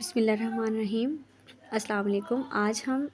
बिस्मिल्लाहिर्रहमानिर्रहीम। अस्सलाम वालेकुम। आज हम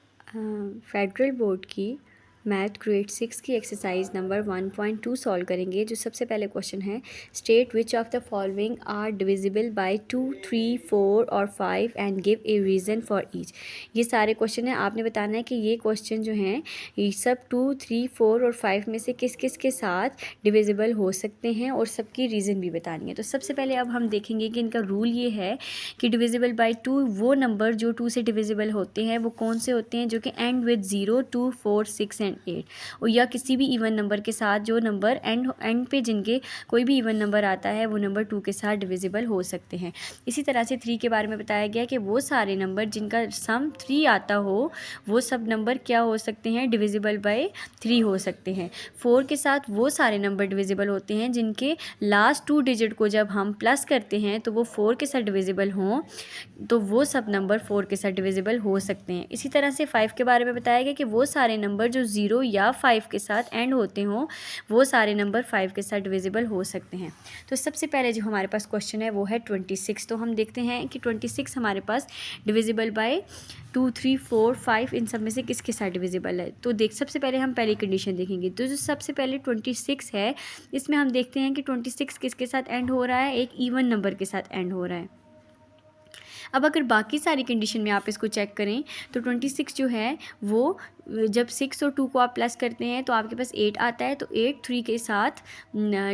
फेडरल बोर्ड की मैथ ग्रेड 6 की एक्सरसाइज नंबर 1.2 सॉल्व करेंगे। जो सबसे पहले क्वेश्चन है, state which of the following are divisible by 2, 3, 4 और 5 and give a reason for each. ये सारे क्वेश्चन हैं, आपने बताना है कि ये क्वेश्चन जो हैं ये सब 2, 3, 4 और 5 में से किस किस के साथ डिविजिबल हो सकते हैं और सबकी रीज़न भी बतानी है। तो सबसे पहले अब हम देखेंगे कि इनका रूल ये है कि डिविजिबल बाय 2 वो नंबर जो 2 से डिविजिबल होते हैं वो कौन से होते हैं, जो कि एंड विद 0, 2, 4, 6 एंड 8 और या किसी भी इवन नंबर के साथ जो नंबर एंड पे जिनके कोई भी इवन नंबर आता है वो नंबर 2 के साथ डिविजिबल हो सकते हैं। इसी तरह से 3 के बारे में बताया गया कि वो सारे नंबर जिनका सम 3 आता हो वो सब नंबर क्या हो सकते हैं, डिविजिबल बाय 3 हो सकते हैं। 4 के साथ वो सारे नंबर डिविजिबल होते हैं जिनके लास्ट 2 डिजिट को जब हम प्लस करते हैं तो वो 4 के साथ डिविजिबल हों, तो वो सब नंबर 4 के साथ डिविजिबल हो सकते हैं। इसी तरह से 5 के बारे में बताया गया कि वो सारे नंबर जो 0 या 5 के साथ एंड होते हों वो सारे नंबर 5 के साथ डिविजिबल हो सकते हैं। तो सबसे पहले जो हमारे पास क्वेश्चन है वो है 26। तो हम देखते हैं कि 26 हमारे पास डिविजिबल बाय 2, 3, 4, 5 इन सब में से किसके साथ डिविजिबल है। तो सबसे पहले हम पहली कंडीशन देखेंगे। तो जो सबसे पहले 26 है इसमें हम देखते हैं कि 26 किसके साथ एंड हो रहा है, एक इवन नंबर के साथ एंड हो रहा है। अब अगर बाकी सारी कंडीशन में आप इसको चेक करें तो 26 जो है वो जब 6 और 2 को आप प्लस करते हैं तो आपके पास 8 आता है, तो 8 3 के साथ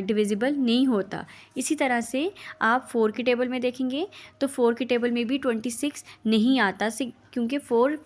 डिविजिबल नहीं होता। इसी तरह से आप 4 के टेबल में देखेंगे तो 4 के टेबल में भी 26 नहीं आता, क्योंकि 4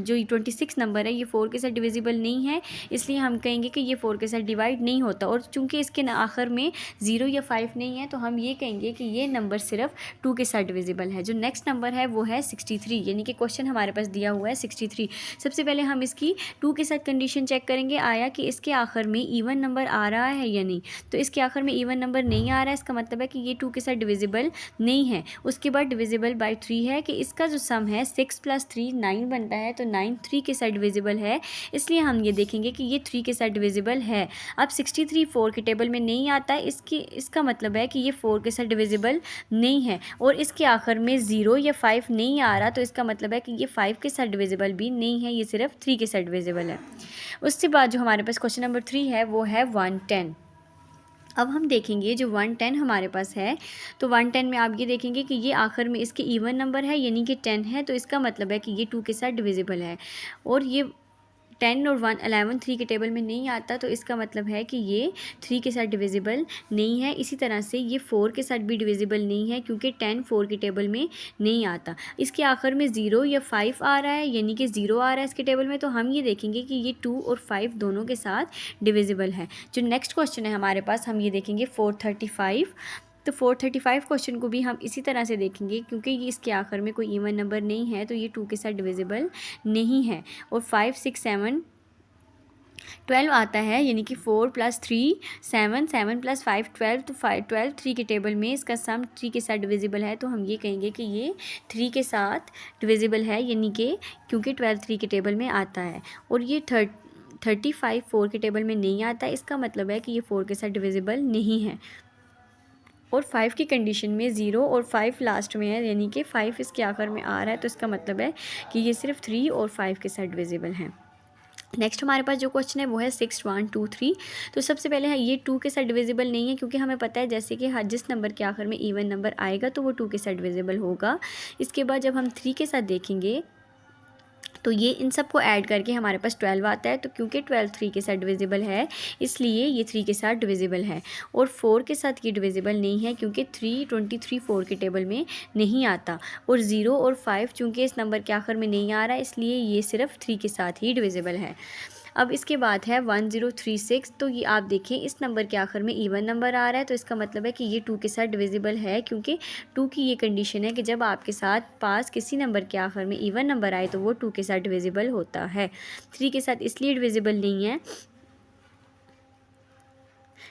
जो 26 नंबर है ये 4 के साथ डिविजिबल नहीं है, इसलिए हम कहेंगे कि ये 4 के साथ डिवाइड नहीं होता। और चूंकि इसके आखिर में 0 या 5 नहीं है तो हम ये कहेंगे कि ये नंबर सिर्फ 2 के साथ डिविजिबल है। जो नेक्स्ट नंबर है वो है 63, यानी कि क्वेश्चन हमारे पास दिया हुआ है 63। सबसे पहले हम इसकी 2 के साथ कंडीशन चेक करेंगे, आया कि इसके आखिर में इवन नंबर आ रहा है या नहीं। तो इसके आखिर में इवन नंबर नहीं आ रहा है, इसका मतलब है कि ये 2 के साथ डिविजिबल नहीं है। उसके बाद डिविजिबल बाय 3 है कि इसका जो सम है 6 + 3 9 बनता है, तो 9 3 के साथ डिविजिबल है, इसलिए हम ये देखेंगे कि ये 3 के साथ डिविजिबल है। अब 63 4 के टेबल में नहीं आता है, इसका मतलब है कि ये 4 के साथ डिविजिबल नहीं है। और इसके आखिर में 0 या 5 नहीं आ रहा, तो इसका मतलब है कि ये 5 के साथ डिविजिबल भी नहीं है, ये सिर्फ 3 के साथ डिविजिबल है। उसके बाद जो हमारे पास क्वेश्चन नंबर 3 है वो है 110। अब हम देखेंगे जो 110 हमारे पास है, तो 110 में आप ये देखेंगे कि ये आखिर में इसके इवन नंबर है, यानी कि 10 है, तो इसका मतलब है कि ये 2 के साथ डिविजिबल है। और ये 10 और 11 3 के टेबल में नहीं आता, तो इसका मतलब है कि ये 3 के साथ डिविजिबल नहीं है। इसी तरह से ये 4 के साथ भी डिविजिबल नहीं है, क्योंकि 10 4 के टेबल में नहीं आता। इसके आखिर में 0 या 5 आ रहा है, यानी कि 0 आ रहा है इसके टेबल में, तो हम ये देखेंगे कि ये 2 और 5 दोनों के साथ डिविजिबल है। जो नेक्स्ट क्वेश्चन है हमारे पास, हम ये देखेंगे 435। तो 435 क्वेश्चन को भी हम इसी तरह से देखेंगे, क्योंकि ये इसके आखिर में कोई इवन नंबर नहीं है, तो ये 2 के साथ डिविजिबल नहीं है। और 5 6 7 12 आता है, यानी कि 4 + 3 7 7 + 5 12, तो 12 3 के टेबल में इसका सम 3 के साथ डिविजिबल है, तो हम ये कहेंगे कि ये 3 के साथ डिविजिबल है, यानी कि क्योंकि 12 3 के टेबल में आता है। और ये 35 4 के टेबल में नहीं आता, इसका मतलब है कि ये 4 के साथ डिविजिबल नहीं है। और 5 की कंडीशन में 0 और 5 लास्ट में है, यानी कि 5 इसके आखिर में आ रहा है, तो इसका मतलब है कि ये सिर्फ 3 और 5 के साथ डिविजिबल हैं। नेक्स्ट हमारे पास जो क्वेश्चन है वो है 6 1 2 3। तो सबसे पहले है ये 2 के साथ डिविजिबल नहीं है, क्योंकि हमें पता है जैसे कि हर जिस नंबर के आखिर में इवन नंबर आएगा तो वो 2 के साथ डिविजिबल होगा। इसके बाद जब हम 3 के साथ देखेंगे तो ये इन सब को ऐड करके हमारे पास 12 आता है, तो क्योंकि 12 3 के साथ डिविजिबल है इसलिए ये 3 के साथ डिविजिबल है। और 4 के साथ ये डिविजिबल नहीं है, क्योंकि 23 4 के टेबल में नहीं आता। और 0 और 5 चूँकि इस नंबर के आखिर में नहीं आ रहा है, इसलिए ये सिर्फ 3 के साथ ही डिविजिबल है। अब इसके बाद है 1036। तो ये आप देखें इस नंबर के आखिर में इवन नंबर आ रहा है, तो इसका मतलब है कि ये 2 के साथ डिविजिबल है, क्योंकि 2 की ये कंडीशन है कि जब आपके साथ पास किसी नंबर के आखिर में इवन नंबर आए तो वो 2 के साथ डिविजिबल होता है। 3 के साथ इसलिए डिविजिबल नहीं है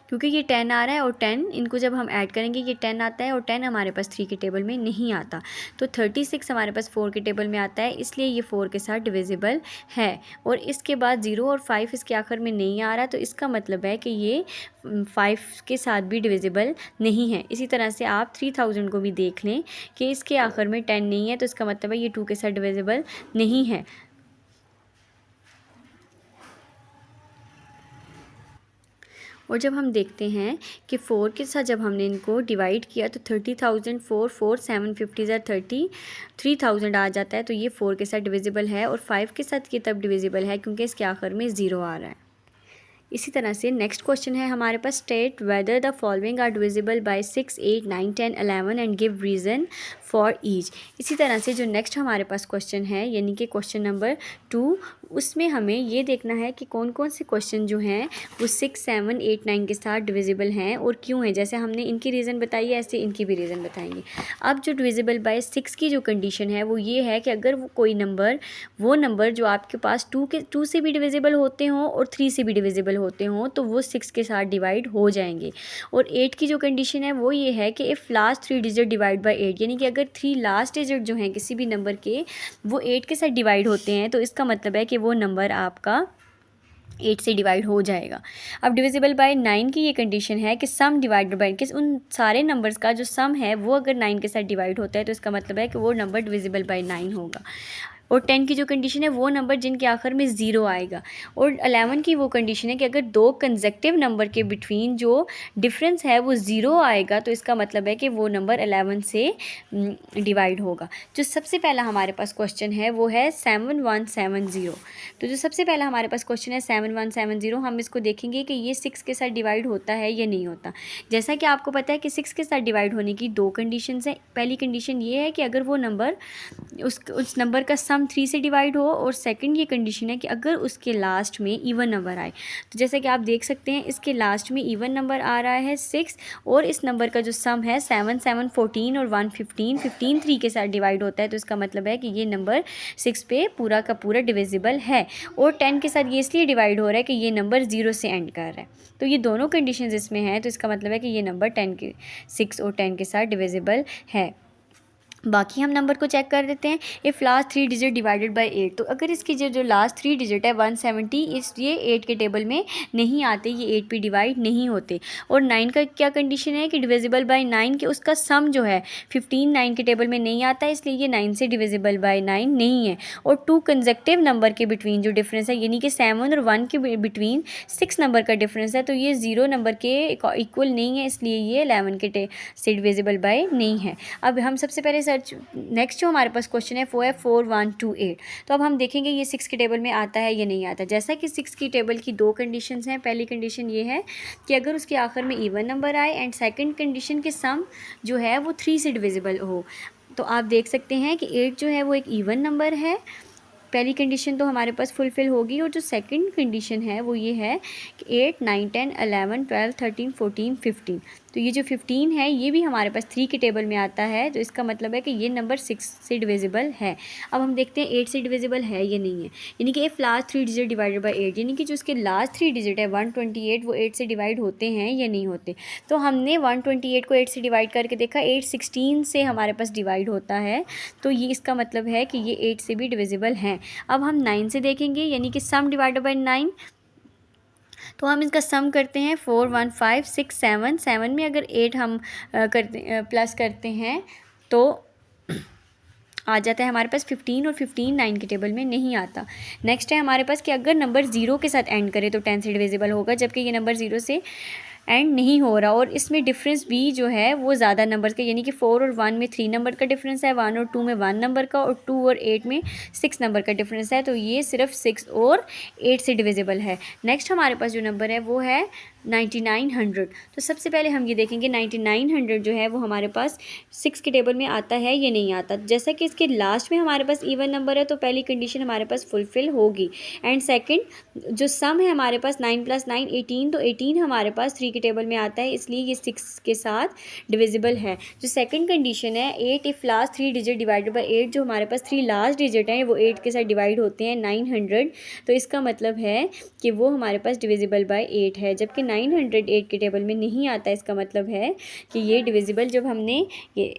क्योंकि ये 10 आ रहा है और 10 इनको जब हम ऐड करेंगे ये 10 आता है और 10 हमारे पास 3 के टेबल में नहीं आता। तो 36 हमारे पास 4 के टेबल में आता है, इसलिए ये 4 के साथ डिविजिबल है। और इसके बाद 0 और 5 इसके आखिर में नहीं आ रहा, तो इसका मतलब है कि ये 5 के साथ भी डिविजिबल नहीं है। इसी तरह से आप 3000 को भी देख लें कि इसके आखिर में 10 नहीं है, तो इसका मतलब है ये 2 के साथ डिविजिबल नहीं है। और जब हम देखते हैं कि 4 के साथ जब हमने इनको डिवाइड किया तो 30,000 4 750 3000 आ जाता है, तो ये 4 के साथ डिविजिबल है। और 5 के साथ ये तब डिविजिबल है क्योंकि इसके आखिर में 0 आ रहा है। इसी तरह से नेक्स्ट क्वेश्चन है हमारे पास, state whether the following are divisible by 6 8 9 10 11 and give reason for each. इसी तरह से जो नेक्स्ट हमारे पास क्वेश्चन है यानी कि क्वेश्चन नंबर 2, उसमें हमें ये देखना है कि कौन कौन से क्वेश्चन जो हैं वो 6 7 8 9 के साथ डिविजिबल हैं और क्यों हैं। जैसे हमने इनकी रीज़न बताई है, ऐसे इनकी भी रीज़न बताएंगे। अब जो डिविजिबल बाय 6 की जो कंडीशन है वो ये है कि अगर वो कोई नंबर, वो नंबर जो आपके पास 2 से भी डिविजिबल होते हों और 3 से भी डिविजिबल होते हों, तो वो 6 के साथ डिवाइड हो जाएंगे। और 8 की जो कंडीशन है वो ये है कि if last 3 digit divide by 8, यानी कि अगर 3 लास्ट डिजिट जो हैं किसी भी नंबर के वो 8 के साथ डिवाइड होते हैं, तो इसका मतलब है कि वो नंबर आपका 8 से डिवाइड हो जाएगा। अब डिविजिबल बाय 9 की ये कंडीशन है कि सम डिवाइडेड बाय, कि उन सारे नंबर्स का जो सम है वो अगर 9 के साथ डिवाइड होता है, तो इसका मतलब है कि वो नंबर डिविजिबल बाय 9 होगा। और 10 की जो कंडीशन है वो नंबर जिनके आखिर में 0 आएगा। और 11 की वो कंडीशन है कि अगर 2 कंसेक्टिव नंबर के बिटवीन जो डिफरेंस है वो 0 आएगा, तो इसका मतलब है कि वो नंबर 11 से डिवाइड होगा। जो सबसे पहला हमारे पास क्वेश्चन है वो है 7170। तो जो सबसे पहला हमारे पास क्वेश्चन है 7170, हम इसको देखेंगे कि ये 6 के साथ डिवाइड होता है या नहीं होता। जैसा कि आपको पता है कि 6 के साथ डिवाइड होने की 2 कंडीशंस हैं। पहली कंडीशन ये है कि अगर वो नंबर उस नंबर का सम 3 से डिवाइड हो, और सेकंड ये कंडीशन है कि अगर उसके लास्ट में इवन नंबर आए। तो जैसे कि आप देख सकते हैं इसके लास्ट में इवन नंबर आ रहा है 6, और इस नंबर का जो सम है 7 7 14 और 1 15 15 3 के साथ डिवाइड होता है, तो इसका मतलब है कि ये नंबर 6 पे पूरा का पूरा डिविजिबल है। और 10 के साथ ये इसलिए डिवाइड हो रहा है कि ये नंबर 0 से एंड कर रहा है। तो ये दोनों कंडीशंस इसमें हैं, तो इसका मतलब है कि ये नंबर 6 और 10 के साथ डिविजिबल है। बाकी हम नंबर को चेक कर देते हैं। If last 3 digit divided by 8, तो अगर इसकी जो लास्ट 3 डिजिट है 170, ये 8 के टेबल में नहीं आते, ये 8 पे डिवाइड नहीं होते। और 9 का क्या कंडीशन है कि डिविजिबल बाय 9, कि उसका सम जो है 15 9 के टेबल में नहीं आता है, इसलिए ये 9 से डिविजिबल बाय 9 नहीं है। और 2 कंसेक्टिव नंबर के बिटवीन जो डिफरेंस है, यानी कि 7 और 1 के बिटवीन 6 नंबर का डिफरेंस है, तो ये 0 नंबर के इक्वल नहीं है, इसलिए ये 11 के से डिविजिबल बाय नहीं है। अब हम सबसे पहले नेक्स्ट जो हमारे पास क्वेश्चन है वो है 4128। तो अब हम देखेंगे ये 6 के टेबल में आता है या नहीं आता। जैसा कि 6 की टेबल की 2 कंडीशंस हैं। पहली कंडीशन ये है कि अगर उसके आखिर में इवन नंबर आए, एंड सेकंड कंडीशन के सम जो है वो 3 से डिविजिबल हो। तो आप देख सकते हैं कि 8 जो है वो एक इवन नंबर है। पहली कंडीशन तो हमारे पास फुलफ़िल होगी। और जो सेकंड कंडीशन है वो ये है कि 8 9 10 11 12 13 14 15, तो ये जो 15 है ये भी हमारे पास 3 के टेबल में आता है, तो इसका मतलब है कि ये नंबर 6 से डिविजिबल है। अब हम देखते हैं 8 से डिविजिबल है या नहीं है। यानी कि if last 3 digit divided by 8, यानी कि जो उसके लास्ट 3 डिजिट है 128, वो 8 से डिवाइड होते हैं या नहीं होते। तो हमने 128 को 8 से डिवाइड करके देखा, 8 16 से हमारे पास डिवाइड होता है, तो ये इसका मतलब है कि ये 8 से भी डिविजिबल हैं। अब हम 9 से देखेंगे, यानी कि सम डिवाइडेड बाय 9, तो हम इसका सम करते हैं 4 1 5 6 7 7 में अगर 8 हम प्लस करते हैं तो आ जाता है हमारे पास 15, और 15 9 के टेबल में नहीं आता। नेक्स्ट है हमारे पास कि अगर नंबर 0 के साथ एंड करे तो 10 से डिविजिबल होगा, जबकि ये नंबर 0 से एंड नहीं हो रहा, और इसमें डिफरेंस भी जो है वो ज़्यादा नंबर का, यानी कि 4 और 1 में 3 नंबर का डिफरेंस है, 1 और 2 में 1 नंबर का, और 2 और 8 में 6 नंबर का डिफरेंस है, तो ये सिर्फ 6 और 8 से डिविजिबल है। नेक्स्ट हमारे पास जो नंबर है वो है 9900। तो सबसे पहले हम ये देखेंगे 9900 जो है वो हमारे पास 6 के टेबल में आता है या नहीं आता। जैसा कि इसके लास्ट में हमारे पास इवन नंबर है, तो पहली कंडीशन हमारे पास फुलफ़िल होगी। एंड सेकंड जो सम है हमारे पास 9 + 9 18, तो 18 हमारे पास 3 के टेबल में आता है, इसलिए ये 6 के साथ डिविजिबल है। जो सेकंड कंडीशन है 8 if last 3 digit divided by 8, जो हमारे पास 3 लास्ट डिजिट हैं वो 8 के साथ डिवाइड होते हैं 900, तो इसका मतलब है कि वो हमारे पास डिविजिबल बाय 8 है, जबकि 908 के टेबल में नहीं आता, इसका मतलब है कि ये डिविजिबल, जब हमने ये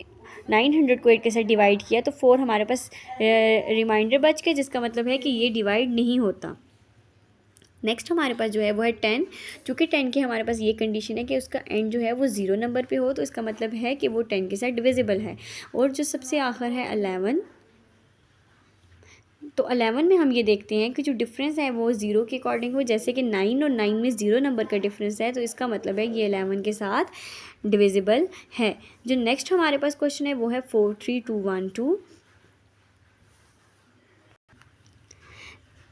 900 को 8 के साथ डिवाइड किया तो 4 हमारे पास रिमाइंडर बच के, जिसका मतलब है कि ये डिवाइड नहीं होता। नेक्स्ट हमारे पास जो है वो है 10। चूँकि 10 की हमारे पास ये कंडीशन है कि उसका एंड जो है वो 0 नंबर पे हो, तो इसका मतलब है कि वो 10 के साथ डिविजिबल है। और जो सबसे आखिर है 11, तो 11 में हम ये देखते हैं कि जो डिफरेंस है वो 0 के अकॉर्डिंग हो, जैसे कि 9 और 9 में 0 नंबर का डिफरेंस है, तो इसका मतलब है ये 11 के साथ डिविजिबल है। जो नेक्स्ट हमारे पास क्वेश्चन है वो है 43212।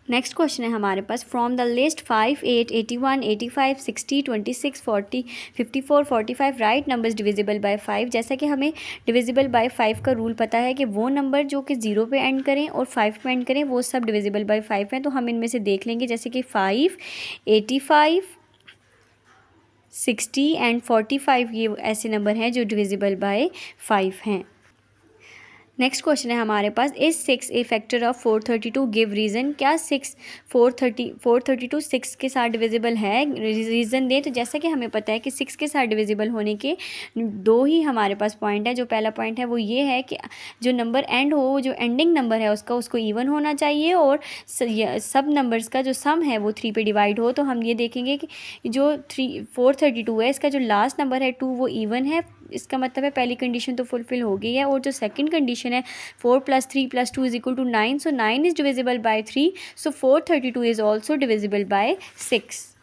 नेक्स्ट क्वेश्चन है हमारे पास, from the list 5, 8, 81, 85, 60, 26, 40, 54, 45 write numbers divisible by 5। जैसा कि हमें डिविजिबल बाय 5 का रूल पता है कि वो नंबर जो कि 0 पे एंड करें और 5 पे एंड करें वो सब डिविजिबल बाय 5 हैं। तो हम इनमें से देख लेंगे, जैसे कि 5, 85, 60 एंड 45 ये ऐसे नंबर हैं जो डिविजिबल बाय 5 हैं। नेक्स्ट क्वेश्चन है हमारे पास, is 6 a factor of 432, give reason. क्या 6 432 6 के साथ डिविजिबल है, रीज़न दें। तो जैसा कि हमें पता है कि 6 के साथ डिविजिबल होने के दो ही हमारे पास पॉइंट है। जो पहला पॉइंट है वो ये है कि जो नंबर एंड हो, जो एंडिंग नंबर है उसको इवन होना चाहिए, और सब नंबर्स का जो सम है वो 3 पे डिवाइड हो। तो हम ये देखेंगे कि जो 432 है, इसका जो लास्ट नंबर है 2 वो इवन है, इसका मतलब है पहली कंडीशन तो फुलफिल हो गई है। और जो सेकंड कंडीशन है 4 + 3 + 2 = 9, सो 9 is divisible by 3, so 432 is also divisible by 6।